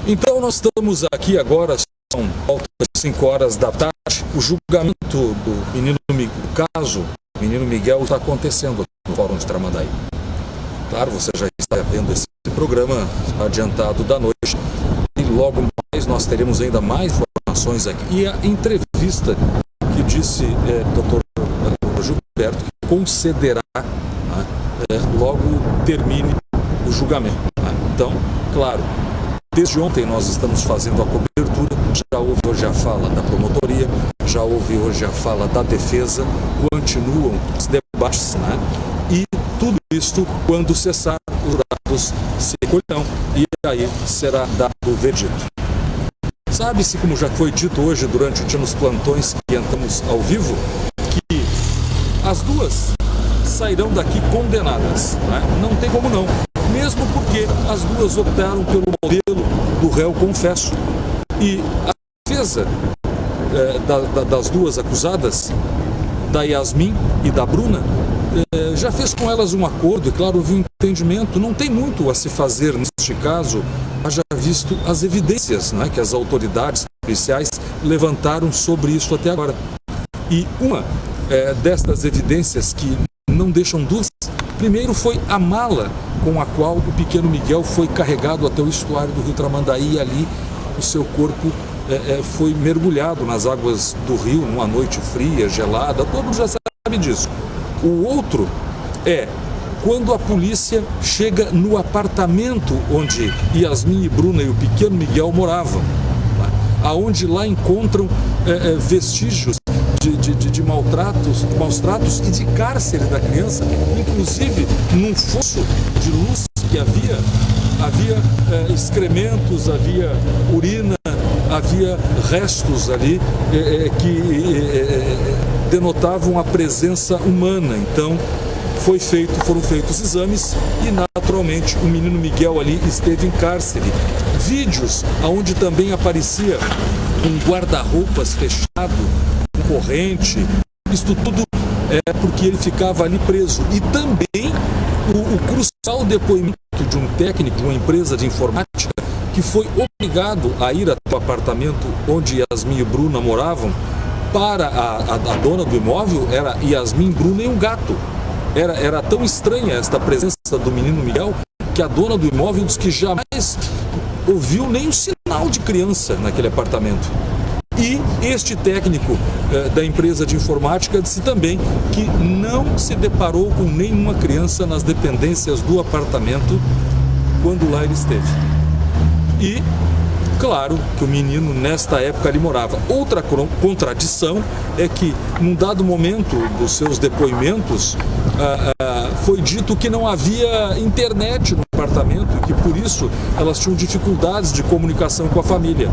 Então nós estamos aqui agora, são volta de 5 horas da tarde, o julgamento do menino Miguel, o caso do menino Miguel está acontecendo aqui no Fórum de Tramandaí. Claro, você já está vendo esse programa adiantado da noite e logo mais nós teremos ainda mais informações aqui. E a entrevista que disse Dr. Gilberto que concederá, logo termine o julgamento. Então, claro, desde ontem nós estamos fazendo a cobertura, já houve hoje a fala da promotoria, já houve hoje a fala da defesa, continuam os debates, e tudo isto, quando cessar, os dados se recolherão e aí será dado o veredito. Sabe-se, como já foi dito hoje durante o dia nos plantões que entramos ao vivo, que as duas sairão daqui condenadas, não tem como não. Mesmo porque as duas optaram pelo modelo do réu confesso. E a defesa das duas acusadas, da Yasmin e da Bruna, já fez com elas um acordo e, claro, houve um entendimento. Não tem muito a se fazer neste caso, haja visto as evidências que as autoridades policiais levantaram sobre isso até agora. E uma destas evidências que não deixam dúvidas, primeiro foi a mala com a qual o pequeno Miguel foi carregado até o estuário do rio Tramandaí, e ali o seu corpo foi mergulhado nas águas do rio numa noite fria, gelada, todo mundo já sabe disso. O outro é quando a polícia chega no apartamento onde Yasmin e Bruna e o pequeno Miguel moravam, aonde lá encontram vestígios de maus tratos e de cárcere da criança, inclusive num fosso de luz que havia excrementos, havia urina, havia restos ali que denotavam a presença humana. Então foram feitos exames e naturalmente o menino Miguel ali esteve em cárcere. Vídeos onde também aparecia um guarda-roupas fechado, corrente, isto tudo porque ele ficava ali preso. E também o crucial depoimento de um técnico de uma empresa de informática que foi obrigado a ir até o apartamento onde Yasmin e Bruna moravam. Para a dona do imóvel era Yasmin, Bruna e um gato. Era tão estranha esta presença do menino Miguel que a dona do imóvel disse que jamais ouviu nem um sinal de criança naquele apartamento. E este técnico da empresa de informática disse também que não se deparou com nenhuma criança nas dependências do apartamento quando lá ele esteve. E, claro, que o menino nesta época ali morava. Outra contradição é que, num dado momento dos seus depoimentos, foi dito que não havia internet no apartamento e que, por isso, elas tinham dificuldades de comunicação com a família.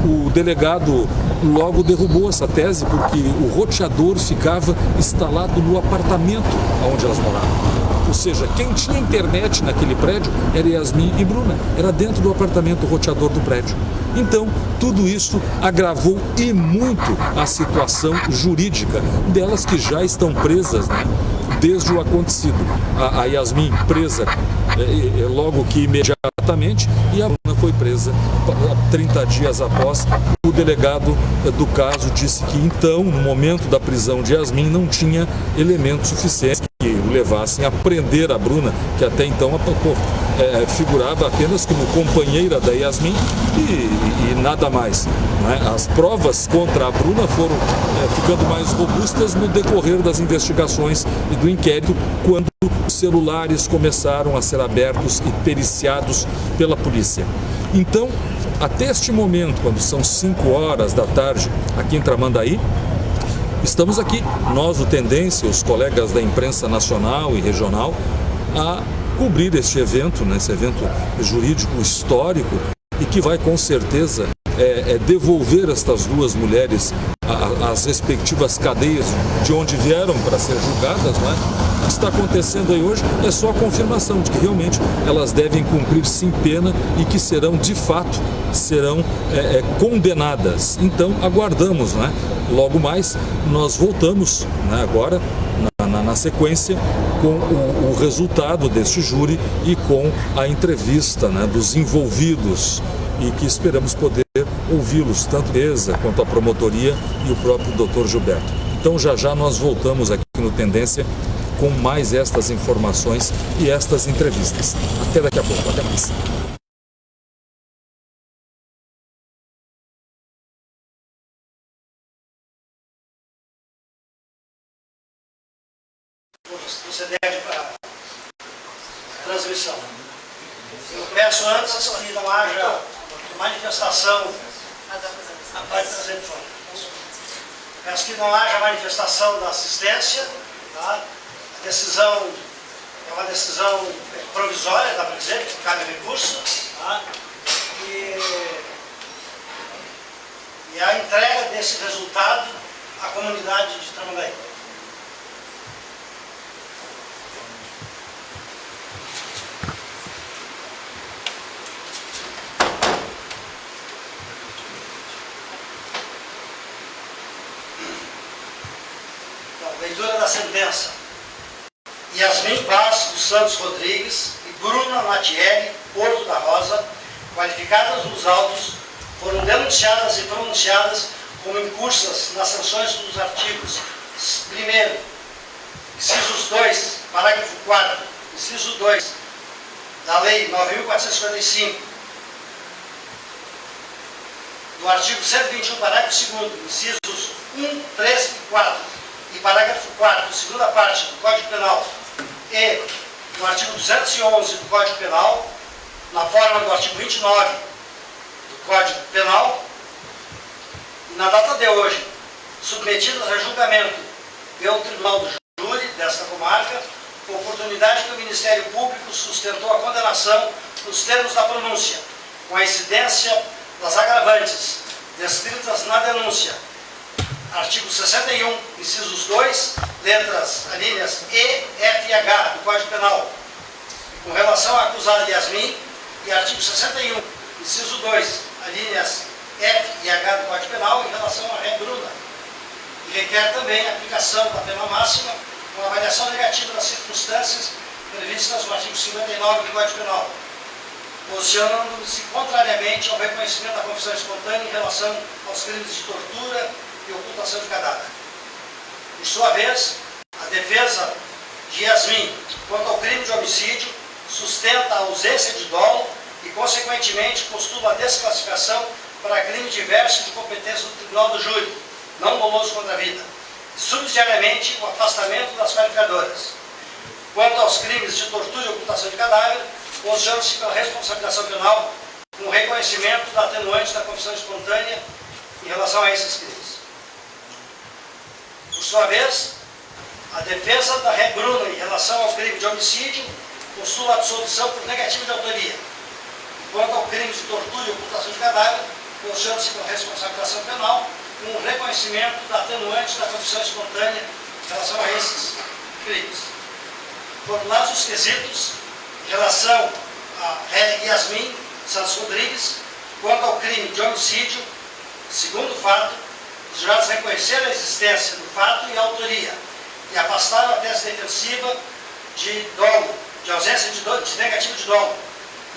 O delegado logo derrubou essa tese porque o roteador ficava instalado no apartamento onde elas moravam. Ou seja, quem tinha internet naquele prédio era Yasmin e Bruna, era dentro do apartamento roteador do prédio. Então, tudo isso agravou e muito a situação jurídica delas, que já estão presas, desde o acontecido. A Yasmin presa logo que imediatamente, e a Bruna foi presa 30 dias após. O delegado do caso disse que então, no momento da prisão de Yasmin, não tinha elementos suficientes que o levassem a prender a Bruna, que até então figurava apenas como companheira da Yasmin e nada mais. As provas contra a Bruna foram ficando mais robustas no decorrer das investigações e do inquérito, quando os celulares começaram a ser abertos e periciados pela polícia. Então, até este momento, quando são 5 horas da tarde aqui em Tramandaí, estamos aqui, nós do Tendência, os colegas da imprensa nacional e regional, a cobrir este evento, esse evento jurídico histórico, e que vai com certeza devolver estas duas mulheres às respectivas cadeias de onde vieram para ser julgadas. O que está acontecendo aí hoje é só a confirmação de que realmente elas devem cumprir sim pena e que serão, de fato, condenadas. Então, aguardamos, Logo mais, nós voltamos, agora, na sequência, com o resultado deste júri e com a entrevista dos envolvidos e que esperamos poder ouvi-los, tanto a mesa quanto a promotoria e o próprio Dr. Gilberto. Então já já nós voltamos aqui no Tendência com mais estas informações e estas entrevistas. Até daqui a pouco, até mais. Proceder para a transmissão. Eu peço antes que não haja manifestação. Peço que não haja manifestação da assistência. Tá? A decisão é uma decisão provisória, dá para dizer, que cabe recurso. Tá? E a entrega desse resultado à comunidade de Tramandaí. Leitura da sentença. Yasmin Paz dos Santos Rodrigues e Bruna Matielli Porto da Rosa, qualificadas nos autos, foram denunciadas e pronunciadas como incursas nas sanções dos artigos 1º, incisos 2, parágrafo 4º, inciso 2, da Lei 9.455, do artigo 121, parágrafo 2º, incisos 1, 3 e 4, e parágrafo 4º, segunda parte do Código Penal e no artigo 211 do Código Penal, na forma do artigo 29 do Código Penal, e na data de hoje, submetidas a julgamento pelo Tribunal do Júri desta comarca, com oportunidade que o Ministério Público sustentou a condenação nos termos da pronúncia, com a incidência das agravantes descritas na denúncia. Artigo 61, incisos 2, letras, alíneas E, F e H do Código Penal, com relação à acusada Yasmin, e artigo 61, inciso 2, alíneas F e H do Código Penal, em relação à ré Bruna. E requer também a aplicação da pena máxima, com avaliação negativa das circunstâncias previstas no artigo 59 do Código Penal, posicionando-se contrariamente ao reconhecimento da confissão espontânea em relação aos crimes de tortura e ocultação de cadáver. Por sua vez, a defesa de Yasmin quanto ao crime de homicídio sustenta a ausência de dolo e, consequentemente, postula a desclassificação para crime diverso de competência do Tribunal do Júri, não doloso contra a vida, e, subsidiariamente, o afastamento das qualificadoras. Quanto aos crimes de tortura e ocultação de cadáver, posiciona-se pela responsabilização penal com o reconhecimento da atenuante da confissão espontânea em relação a esses crimes. Por sua vez, a defesa da ré Bruna em relação ao crime de homicídio postula a absolvição por negativa de autoria. Quanto ao crime de tortura e ocultação de cadáver, posiciona-se pela responsabilização penal com o reconhecimento da atenuante da confissão espontânea em relação a esses crimes. Formulados os quesitos em relação a Yasmin Santos Rodrigues, quanto ao crime de homicídio, segundo o fato, os jurados reconheceram a existência do fato e a autoria e afastaram a tese defensiva de dolo, de ausência de negativa de dolo,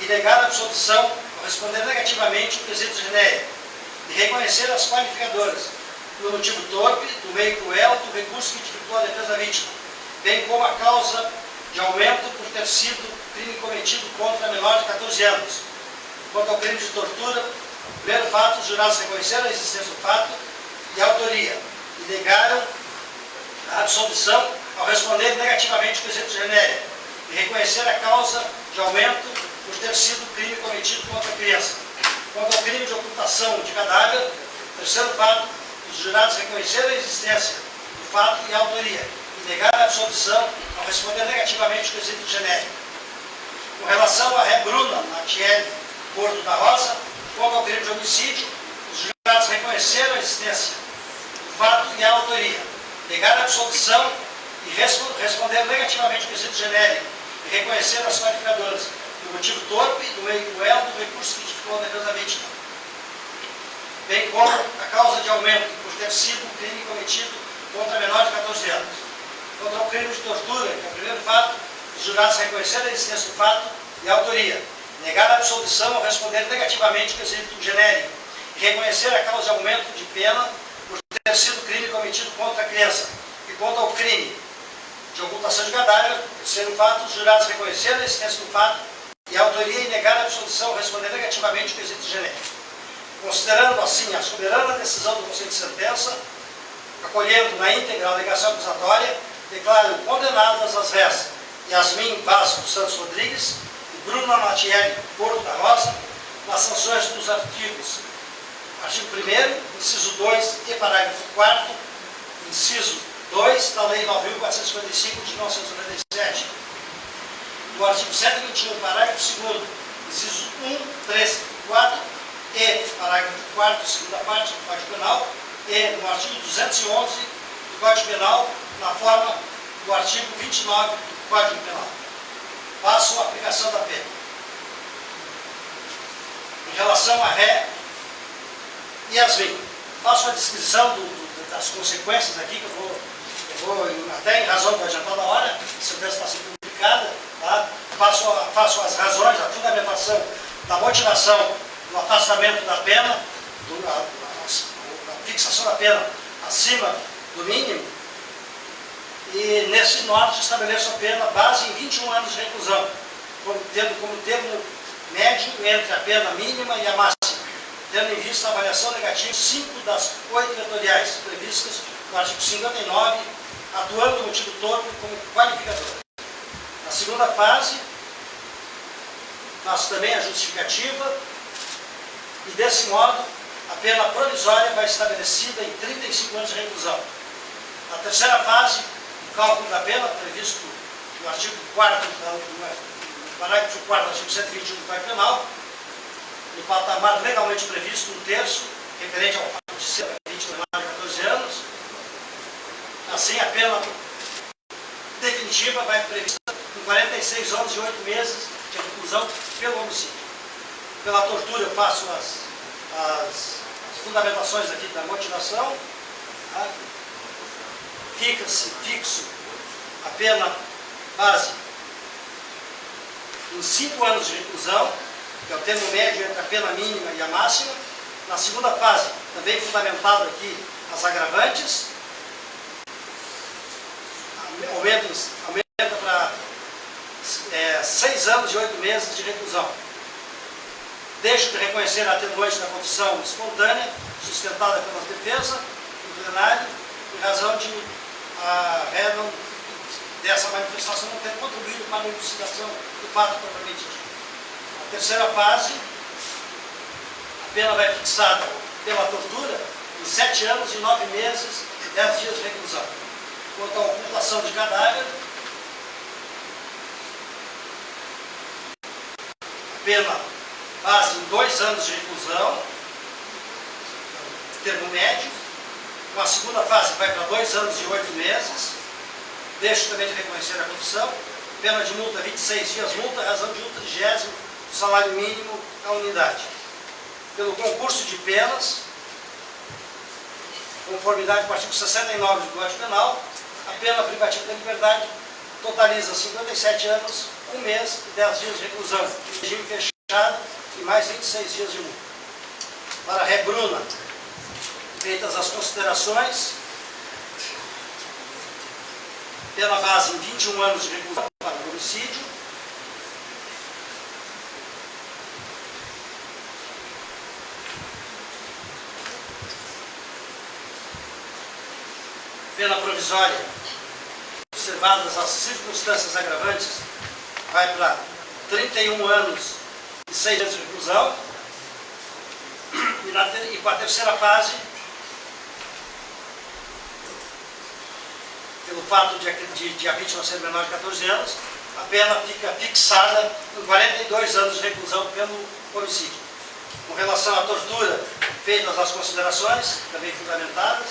e negaram a absolvição ao responder negativamente o quesito genérico e reconheceram as qualificadoras no motivo torpe, do meio cruel, do recurso que dificultou a defesa da vítima, bem como a causa de aumento por ter sido crime cometido contra menor de 14 anos. Quanto ao crime de tortura, no primeiro fato, os jurados reconheceram a existência do fato e a autoria e negaram a absolvição ao responder negativamente o quesito genérico e reconhecer a causa de aumento por ter sido crime cometido contra a criança. Quanto ao crime de ocultação de cadáver, terceiro fato, os jurados reconheceram a existência do fato e a autoria e negaram a absolvição ao responder negativamente o quesito genérico. Com relação à ré Bruna Matielli Porto da Rosa, quanto ao crime de homicídio, os jurados reconheceram a existência do fato e a autoria, negaram a absolvição e responderam negativamente o quesito genérico e reconheceram as qualificadoras do motivo torpe, do meio cruel, do recurso que dificultou a defesa da vítima, bem como a causa de aumento por ter sido um crime cometido contra menor de 14 anos. Quanto ao crime de tortura, que é o primeiro fato, os jurados reconheceram a existência do fato e a autoria negar a absolvição ao responder negativamente o quesito genérico e reconhecer a causa de aumento de pena por ter sido crime cometido contra a criança. E quanto ao crime de ocultação de cadáver, terceiro fato, os jurados reconheceram a existência do fato e a autoria e negar a absolvição ao responder negativamente o quesito genérico. Considerando assim a soberana decisão do Conselho de Sentença, acolhendo na íntegra a alegação acusatória, declaro condenadas as réis Yasmin Vaz dos Santos Rodrigues e Bruna Matielli Porto da Rosa nas sanções dos artigo 1º, inciso 2 e parágrafo 4º, inciso 2 da Lei 9.455 de 1997, do artigo 121, parágrafo 2º, inciso 1, 3 e 4, e parágrafo 4º, segunda parte do Código Penal, e no artigo 211 do Código Penal, na forma do artigo 29 do Código Penal. Passo a aplicação da pena. Em relação à ré Yasmin, faço a descrição das consequências aqui, que eu vou até em razão do adiantado da hora, a sentença está sendo publicada, tá? Faço as razões, a fundamentação da motivação do afastamento da pena, da fixação da pena acima do mínimo, e nesse norte estabeleço a pena base em 21 anos de reclusão, tendo como termo médio entre a pena mínima e a máxima, tendo em vista a avaliação negativa 5 das 8 vetoriais previstas no artigo 59, atuando o motivo todo como qualificador. Na segunda fase, faço também a justificativa e, desse modo, a pena provisória vai estabelecida em 35 anos de reclusão. Na terceira fase, o cálculo da pena, previsto no artigo 4º, no parágrafo 4º do artigo 121 do Código Penal, no patamar legalmente previsto, 1/3, referente ao fato de ser vítima menor de 14 anos. Assim, a pena definitiva vai prevista em 46 anos e 8 meses de reclusão pelo homicídio. Pela tortura, eu faço as fundamentações aqui da motivação. Tá? Fixo a pena base em 5 anos de reclusão, que é o termo médio entre a pena mínima e a máxima. Na segunda fase, também fundamentado aqui as agravantes, aumenta para 6 anos e 8 meses de reclusão. Deixo de reconhecer a atenuante da confissão espontânea, sustentada pela defesa, no plenário, em razão de a ré dessa manifestação não ter contribuído para a elucidação do fato propriamente dito. Na terceira fase, a pena vai fixada pela tortura em 7 anos e 9 meses e 10 dias de reclusão. Quanto à ocultação de cadáver, a pena base em 2 anos de reclusão, termo médio. Com a segunda fase vai para 2 anos e 8 meses. Deixo também de reconhecer a confissão. Pena de multa 26 dias multa, razão de 1/30 do salário mínimo à unidade. Pelo concurso de penas, conformidade com o artigo 69 do Código Penal, a pena privativa da liberdade totaliza 57 anos, 1 mês e 10 dias de reclusão, regime fechado e mais 26 dias de multa. Para a ré Bruna, feitas as considerações, pena base em 21 anos de reclusão para o homicídio, pena provisória, observadas as circunstâncias agravantes, vai para 31 anos e 6 anos de reclusão, e com a terceira fase, pelo fato de a vítima ser menor de 14 anos, a pena fica fixada em 42 anos de reclusão pelo homicídio. Com relação à tortura, feitas as considerações, também fundamentadas,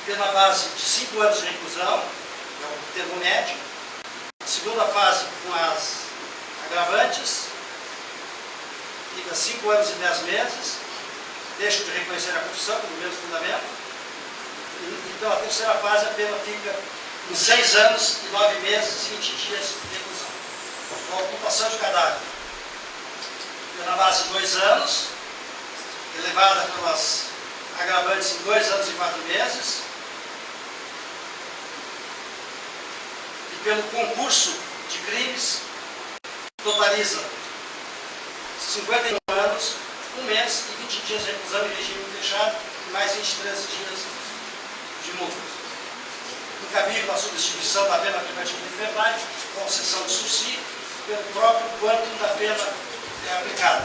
pena base de 5 anos de reclusão, é o termo médio. A segunda fase, com as agravantes, fica 5 anos e 10 meses. Deixo de reconhecer a confissão pelo mesmo fundamento. E pela terceira fase a pena fica em 6 anos e 9 meses e 20 dias de reclusão. A ocultação de cadáver, pena base de 2 anos, elevada pelas agravantes em 2 anos e 4 meses, e pelo concurso de crimes, totaliza 51 anos, 1 mês e 20 dias de reclusão em regime fechado, e mais 23 dias de multa. Incabível a substituição da pena privativa de liberdade, concessão de subsídio, pelo próprio quanto da pena aplicada.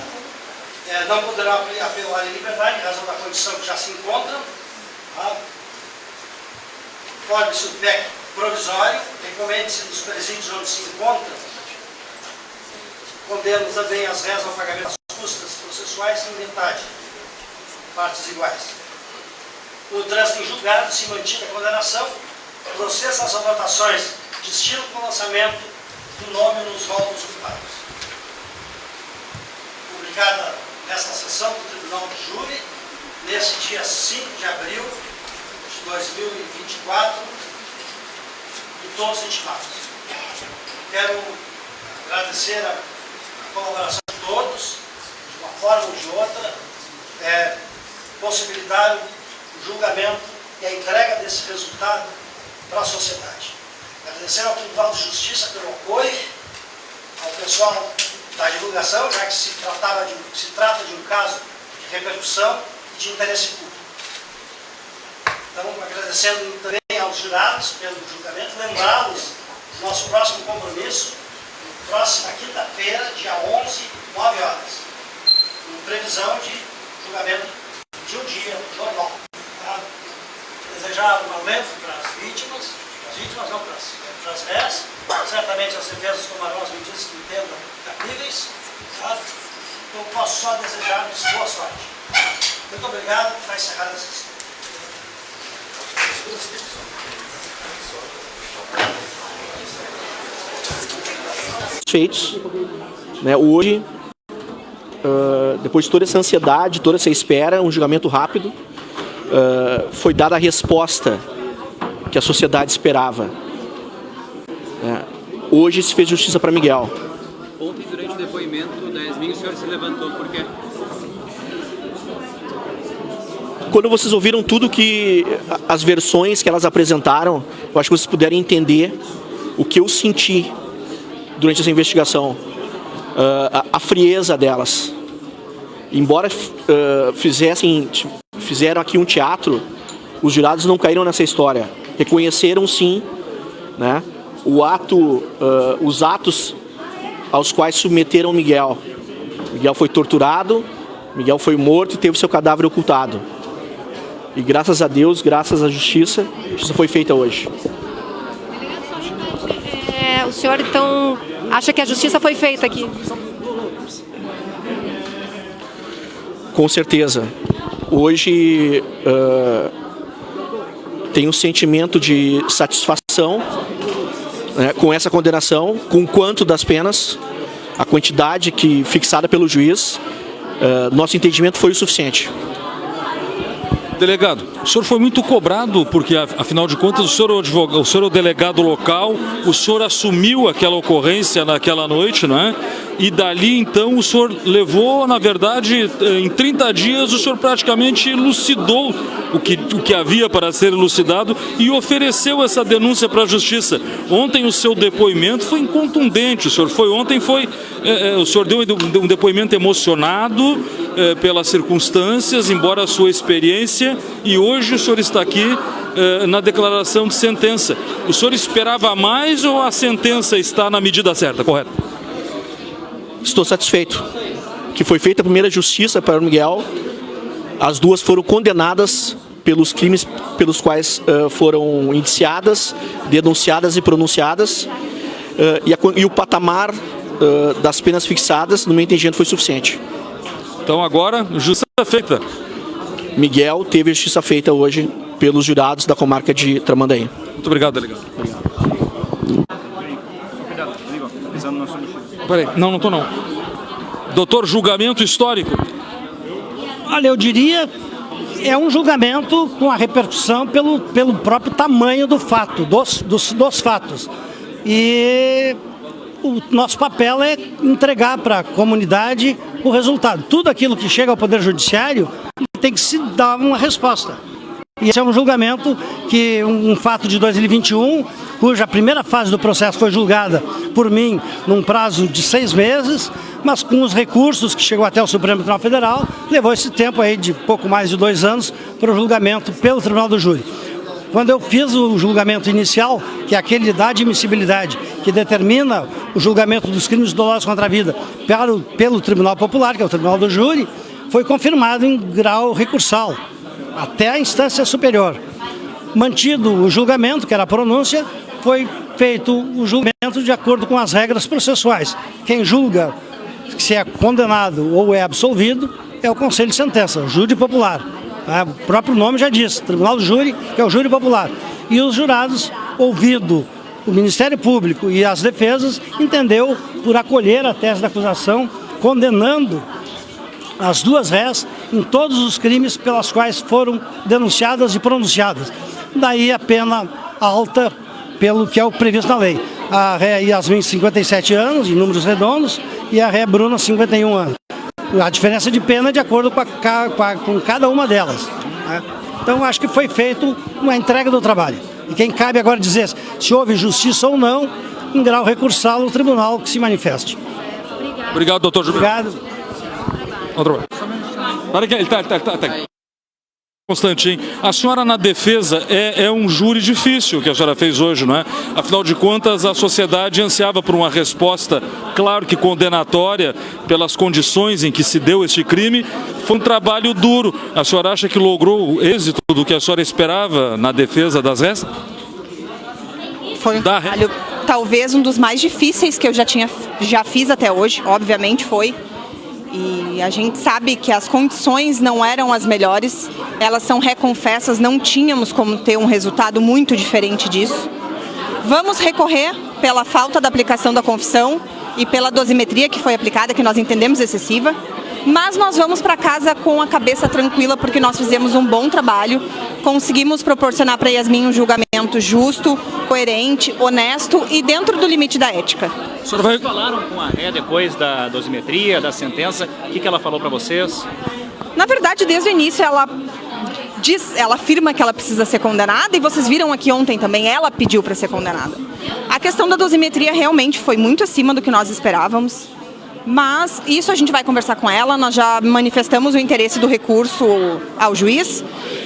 Não poderão apelar em liberdade, em razão da condição que já se encontram. Forme-se o PEC provisório, recomende-se nos presídios onde se encontram, condena também as réis ao pagamento das custas processuais em metade, partes iguais. O trânsito em julgado, se mantida a condenação, processa as anotações de estilo com lançamento do nome nos votos culpados. Publicada nesta sessão do Tribunal de Júri, nesse dia 5 de abril de 2024, e todos intimados. Quero agradecer a colaboração de todos, de uma forma ou de outra, possibilitar o julgamento e a entrega desse resultado para a sociedade. Agradecer ao Tribunal de Justiça pelo apoio, ao pessoal da divulgação, já que se trata de um caso de repercussão e de interesse público. Então, agradecendo também aos jurados pelo julgamento, lembrá-los do nosso próximo compromisso, próxima quinta-feira, dia 11, 9 horas, com previsão de julgamento de um dia normal. Tá? Desejar um alento para as vítimas não, para as réis. Certamente as defesas tomarão as medidas que entendam cabíveis. Tá? Então, posso só desejar-lhes boa sorte. Muito obrigado, está encerrada a sessão. Feitos, né? Hoje, depois de toda essa ansiedade, toda essa espera, um julgamento rápido, foi dada a resposta que a sociedade esperava. Hoje se fez justiça para Miguel. Ontem, durante o depoimento da Yasmin, o senhor se levantou, por quê? Quando vocês ouviram tudo que as versões que elas apresentaram, eu acho que vocês puderam entender o que eu senti durante essa investigação, a frieza delas. Embora fizeram aqui um teatro, os jurados não caíram nessa história. Reconheceram sim, né, os atos aos quais submeteram Miguel. Miguel foi torturado, Miguel foi morto e teve seu cadáver ocultado. E graças a Deus, graças à justiça, a justiça foi feita hoje. O senhor, então, acha que a justiça foi feita aqui? Com certeza. Hoje tem um sentimento de satisfação, né, com essa condenação, com o quanto das penas, a quantidade fixada pelo juiz. Nosso entendimento foi o suficiente. Delegado, o senhor foi muito cobrado, porque, afinal de contas, o senhor é o delegado local, o senhor assumiu aquela ocorrência naquela noite, não é? E dali, então, o senhor levou, na verdade, em 30 dias, o senhor praticamente elucidou o que havia para ser elucidado e ofereceu essa denúncia para a Justiça. Ontem o seu depoimento foi contundente, o senhor deu um depoimento emocionado pelas circunstâncias, embora a sua experiência, e hoje o senhor está aqui na declaração de sentença. O senhor esperava mais ou a sentença está na medida certa, correto? Estou satisfeito que foi feita a primeira justiça para o Miguel. As duas foram condenadas pelos crimes pelos quais foram indiciadas, denunciadas e pronunciadas. E o patamar das penas fixadas, no meu entendimento, foi suficiente. Então agora, justiça feita. Miguel teve a justiça feita hoje pelos jurados da comarca de Tramandaí. Muito obrigado, delegado. Peraí, não estou não. Doutor, julgamento histórico. Olha, eu diria É um julgamento com a repercussão pelo próprio tamanho do fato, dos fatos. E o nosso papel é entregar para a comunidade o resultado. Tudo aquilo que chega ao Poder Judiciário tem que se dar uma resposta. E esse é um julgamento que um fato de 2021, cuja primeira fase do processo foi julgada por mim num prazo de 6 meses, mas com os recursos que chegou até o Supremo Tribunal Federal, levou esse tempo aí de pouco mais de 2 anos para o julgamento pelo Tribunal do Júri. Quando eu fiz o julgamento inicial, que é aquele da admissibilidade, que determina o julgamento dos crimes dolosos contra a vida pelo Tribunal Popular, que é o Tribunal do Júri, foi confirmado em grau recursal, até a instância superior. Mantido o julgamento, que era a pronúncia, foi feito o julgamento de acordo com as regras processuais. Quem julga se é condenado ou é absolvido é o Conselho de Sentença, o Júri Popular. O próprio nome já diz, Tribunal do Júri, que é o Júri Popular. E os jurados, ouvido o Ministério Público e as defesas, entendeu por acolher a tese da acusação, condenando as duas réis em todos os crimes pelas quais foram denunciadas e pronunciadas. Daí a pena alta pelo que é o previsto na lei. A ré Yasmin, 57 anos, em números redondos, e a ré Bruna, 51 anos. A diferença de pena é de acordo com cada uma delas. Né? Então, acho que foi feito uma entrega do trabalho. E quem cabe agora dizer se houve justiça ou não, em grau recursal, o tribunal que se manifeste. Obrigado, doutor Gilberto. Obrigado. Para que ele tá. Constantin, a senhora na defesa é um júri difícil que a senhora fez hoje, não é? Afinal de contas, a sociedade ansiava por uma resposta, claro que condenatória, pelas condições em que se deu este crime. Foi um trabalho duro. A senhora acha que logrou o êxito do que a senhora esperava na defesa das réis? Foi um trabalho, talvez um dos mais difíceis que eu já fiz até hoje, obviamente foi. E a gente sabe que as condições não eram as melhores, elas são reconfessas, não tínhamos como ter um resultado muito diferente disso. Vamos recorrer pela falta da aplicação da confissão e pela dosimetria que foi aplicada, que nós entendemos excessiva, mas nós vamos para casa com a cabeça tranquila porque nós fizemos um bom trabalho, conseguimos proporcionar para Yasmin um julgamento justo, coerente, honesto e dentro do limite da ética. Vocês falaram com a ré depois da dosimetria, da sentença? O que ela falou para vocês? Na verdade, desde o início, ela afirma que ela precisa ser condenada e vocês viram aqui ontem também, ela pediu para ser condenada. A questão da dosimetria realmente foi muito acima do que nós esperávamos, mas isso a gente vai conversar com ela, nós já manifestamos o interesse do recurso ao juiz,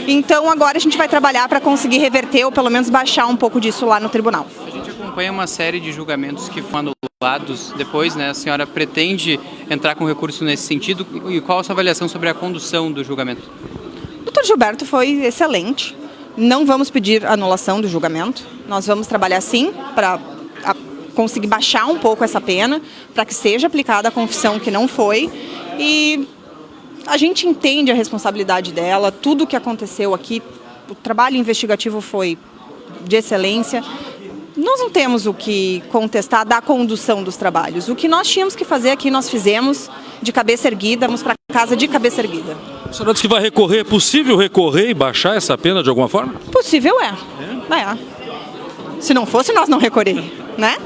então agora a gente vai trabalhar para conseguir reverter ou pelo menos baixar um pouco disso lá no tribunal. A gente acompanha uma série de julgamentos que foram anulados depois, né? A senhora pretende entrar com recurso nesse sentido e qual a sua avaliação sobre a condução do julgamento? O doutor Gilberto foi excelente, não vamos pedir anulação do julgamento, nós vamos trabalhar sim para conseguir baixar um pouco essa pena, para que seja aplicada a confissão que não foi, e a gente entende a responsabilidade dela, tudo o que aconteceu aqui, o trabalho investigativo foi de excelência, nós não temos o que contestar da condução dos trabalhos, o que nós tínhamos que fazer aqui nós fizemos de cabeça erguida, vamos para casa de cabeça erguida. A senhora disse que vai recorrer, é possível recorrer e baixar essa pena de alguma forma? Possível é. Se não fosse, nós não recorreríamos, né?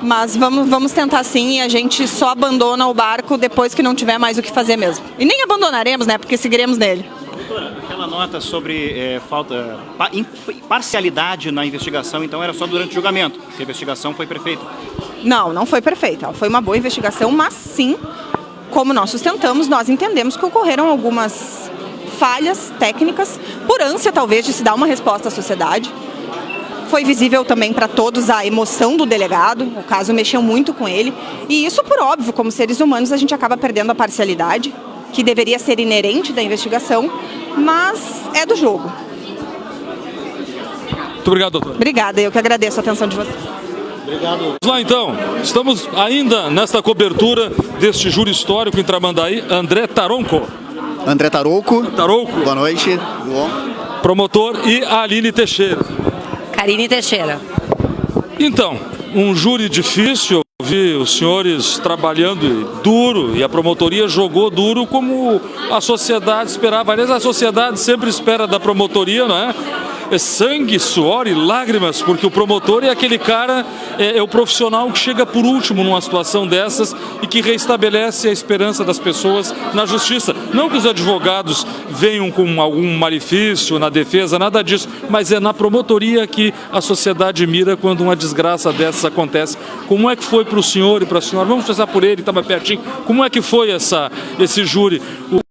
Mas vamos tentar sim, e a gente só abandona o barco depois que não tiver mais o que fazer mesmo. E nem abandonaremos, né? Porque seguiremos nele. Doutora, aquela nota sobre parcialidade na investigação, então era só durante o julgamento, que a investigação foi perfeita? Não foi perfeita. Foi uma boa investigação, mas sim, como nós sustentamos, nós entendemos que ocorreram algumas falhas técnicas, por ânsia talvez de se dar uma resposta à sociedade. Foi visível também para todos a emoção do delegado, o caso mexeu muito com ele. E isso, por óbvio, como seres humanos, a gente acaba perdendo a parcialidade, que deveria ser inerente da investigação, mas é do jogo. Muito obrigado, doutor. Obrigada, eu que agradeço a atenção de vocês. Obrigado. Vamos lá então, estamos ainda nesta cobertura deste júri histórico em Tramandaí, André Taronco. André Tarouco. Boa noite. Bom. Promotor e a Aline Teixeira. Karine Teixeira. Então, um júri difícil, vi os senhores trabalhando duro e a promotoria jogou duro como a sociedade esperava. Aliás, a sociedade sempre espera da promotoria, não é? É sangue, suor e lágrimas, porque o promotor é aquele cara, é o profissional que chega por último numa situação dessas e que reestabelece a esperança das pessoas na justiça. Não que os advogados venham com algum malefício na defesa, nada disso, mas é na promotoria que a sociedade mira quando uma desgraça dessas acontece. Como é que foi para o senhor e para a senhora? Vamos pensar por ele, estava pertinho. Como é que foi esse júri?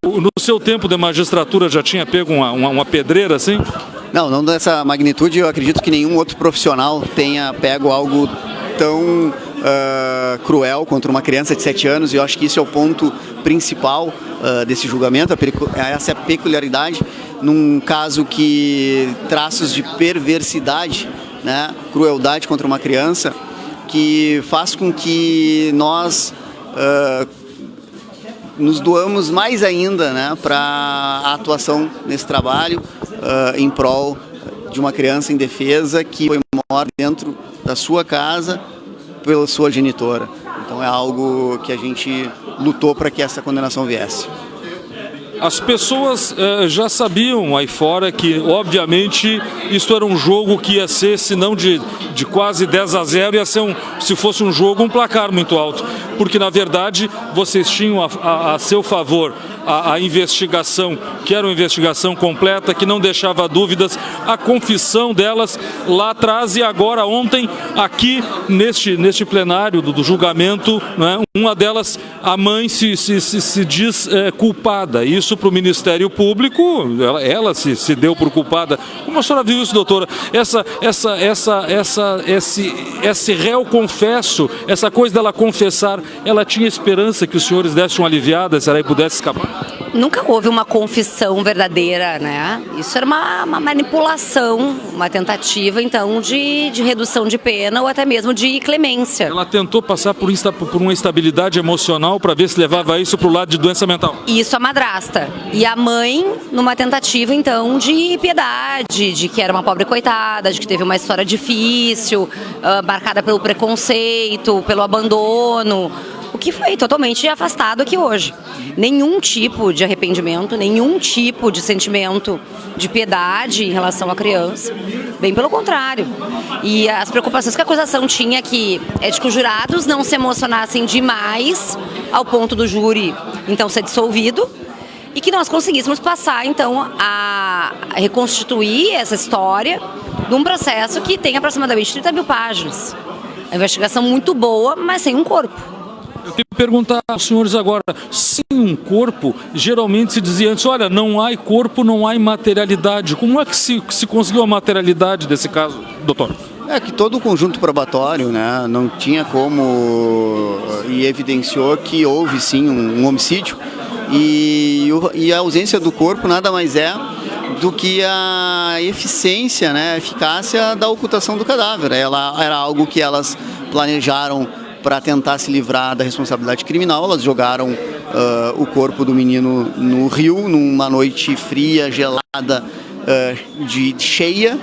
No seu tempo de magistratura já tinha pego uma pedreira assim? Não dessa magnitude. Eu acredito que nenhum outro profissional tenha pego algo tão cruel contra uma criança de 7 anos, e eu acho que isso é o ponto principal desse julgamento, essa peculiaridade, num caso que traços de perversidade, né, crueldade contra uma criança, que faz com que nós nos doamos mais ainda, né, para a atuação nesse trabalho em prol de uma criança indefesa que foi morta dentro da sua casa pela sua genitora. Então é algo que a gente lutou para que essa condenação viesse. As pessoas já sabiam aí fora que, obviamente, isso era um jogo que ia ser, se não de quase 10-0, ia ser, se fosse um jogo, um placar muito alto. Porque, na verdade, vocês tinham a seu favor a investigação, que era uma investigação completa, que não deixava dúvidas, a confissão delas lá atrás, e agora ontem, aqui neste plenário do julgamento, né, uma delas, a mãe se diz culpada. Isso para o Ministério Público, ela se deu por culpada. Como a senhora viu isso, doutora? Esse réu confesso, essa coisa dela confessar, ela tinha esperança que os senhores dessem uma aliviada, será que pudesse escapar? Nunca houve uma confissão verdadeira, né? Isso era uma manipulação, uma tentativa, então, de redução de pena ou até mesmo de clemência. Ela tentou passar por uma instabilidade emocional para ver se levava isso para o lado de doença mental. Isso a madrasta. E a mãe, numa tentativa, então, de piedade, de que era uma pobre coitada, de que teve uma história difícil, marcada pelo preconceito, pelo abandono, o que foi totalmente afastado aqui hoje. Nenhum tipo de arrependimento, nenhum tipo de sentimento de piedade em relação à criança, bem pelo contrário. E as preocupações que a acusação tinha aqui é de que os jurados não se emocionassem demais ao ponto do júri, então, ser dissolvido, e que nós conseguíssemos passar, então, a reconstituir essa história num processo que tem aproximadamente 30 mil páginas. Uma investigação muito boa, mas sem um corpo. Eu queria perguntar aos senhores agora, sem um corpo, geralmente se dizia antes, olha, não há corpo, não há materialidade. Como é que se conseguiu a materialidade desse caso, doutor? É que todo o conjunto probatório, né, não tinha como, e evidenciou que houve sim um homicídio, e a ausência do corpo nada mais é do que a eficiência, né, a eficácia da ocultação do cadáver. Era algo que elas planejaram para tentar se livrar da responsabilidade criminal. Elas jogaram o corpo do menino no rio, numa noite fria, gelada, cheia,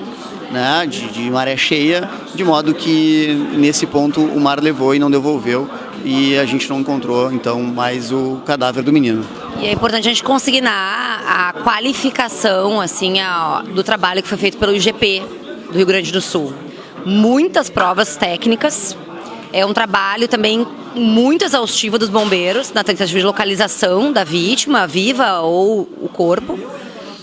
né, de maré cheia, de modo que nesse ponto o mar levou e não devolveu, e a gente não encontrou então mais o cadáver do menino. E é importante a gente consignar a qualificação assim, do trabalho que foi feito pelo IGP do Rio Grande do Sul. Muitas provas técnicas. É um trabalho também muito exaustivo dos bombeiros na tentativa de localização da vítima, viva ou o corpo.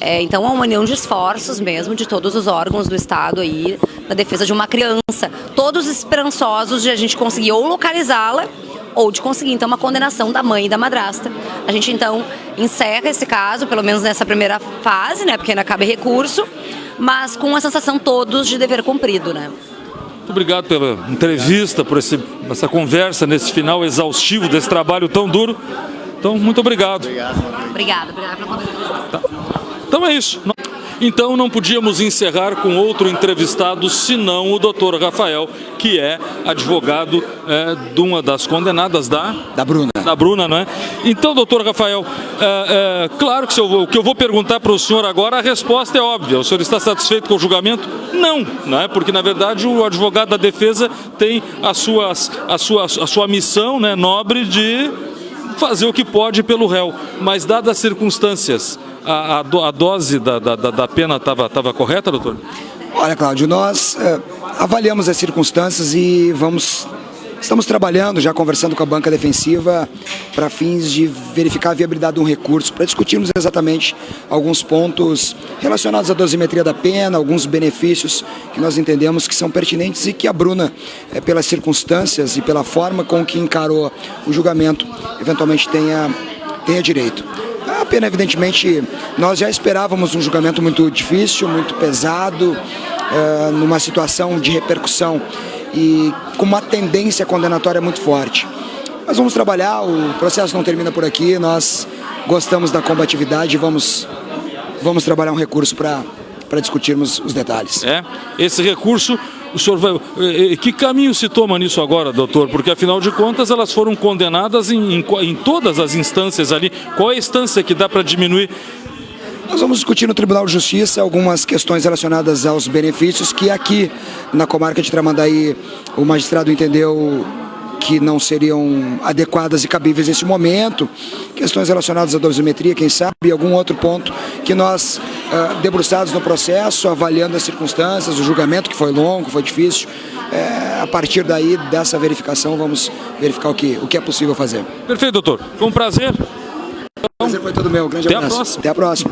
Então, é uma união de esforços mesmo de todos os órgãos do Estado aí na defesa de uma criança. Todos esperançosos de a gente conseguir ou localizá-la ou de conseguir, então, uma condenação da mãe e da madrasta. A gente, então, encerra esse caso, pelo menos nessa primeira fase, né, porque ainda cabe recurso, mas com a sensação todos de dever cumprido, né? Muito obrigado pela entrevista, por essa conversa nesse final exaustivo desse trabalho tão duro. Então, muito obrigado. Obrigada pela conversa. Tá. Então é isso. Então não podíamos encerrar com outro entrevistado, senão o doutor Rafael, que é advogado de uma das condenadas da Bruna. Da Bruna, não é? Então, doutor Rafael, claro que o que eu vou perguntar para o senhor agora, a resposta é óbvia. O senhor está satisfeito com o julgamento? Não é? Porque, na verdade, o advogado da defesa tem a sua missão, né, nobre de fazer o que pode pelo réu. Mas, dadas as circunstâncias, a dose da pena estava correta, doutor? Olha, Cláudio, nós avaliamos as circunstâncias e estamos trabalhando, já conversando com a banca defensiva para fins de verificar a viabilidade de um recurso, para discutirmos exatamente alguns pontos relacionados à dosimetria da pena, alguns benefícios que nós entendemos que são pertinentes e que a Bruna, pelas circunstâncias e pela forma com que encarou o julgamento, eventualmente tenha direito. A pena, evidentemente, nós já esperávamos um julgamento muito difícil, muito pesado, numa situação de repercussão e com uma tendência condenatória muito forte. Mas vamos trabalhar, o processo não termina por aqui, nós gostamos da combatividade e vamos trabalhar um recurso para discutirmos os detalhes. Esse recurso, o senhor vai... Que caminho se toma nisso agora, doutor? Porque, afinal de contas, elas foram condenadas em todas as instâncias ali. Qual é a instância que dá para diminuir? Nós vamos discutir no Tribunal de Justiça algumas questões relacionadas aos benefícios que aqui na comarca de Tramandaí o magistrado entendeu que não seriam adequadas e cabíveis nesse momento, questões relacionadas à dosimetria, quem sabe, e algum outro ponto que nós, debruçados no processo, avaliando as circunstâncias, o julgamento que foi longo, foi difícil, a partir daí, dessa verificação, vamos verificar o que é possível fazer. Perfeito, doutor. Foi um prazer. O prazer foi todo meu. Grande abraço. Até a próxima.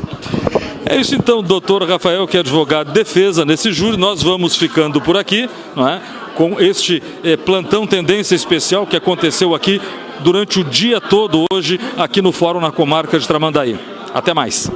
É isso então, doutor Rafael, que é advogado de defesa nesse júri. Nós vamos ficando por aqui, não é? Com este plantão Tendência Especial que aconteceu aqui durante o dia todo hoje, aqui no Fórum na comarca de Tramandaí. Até mais.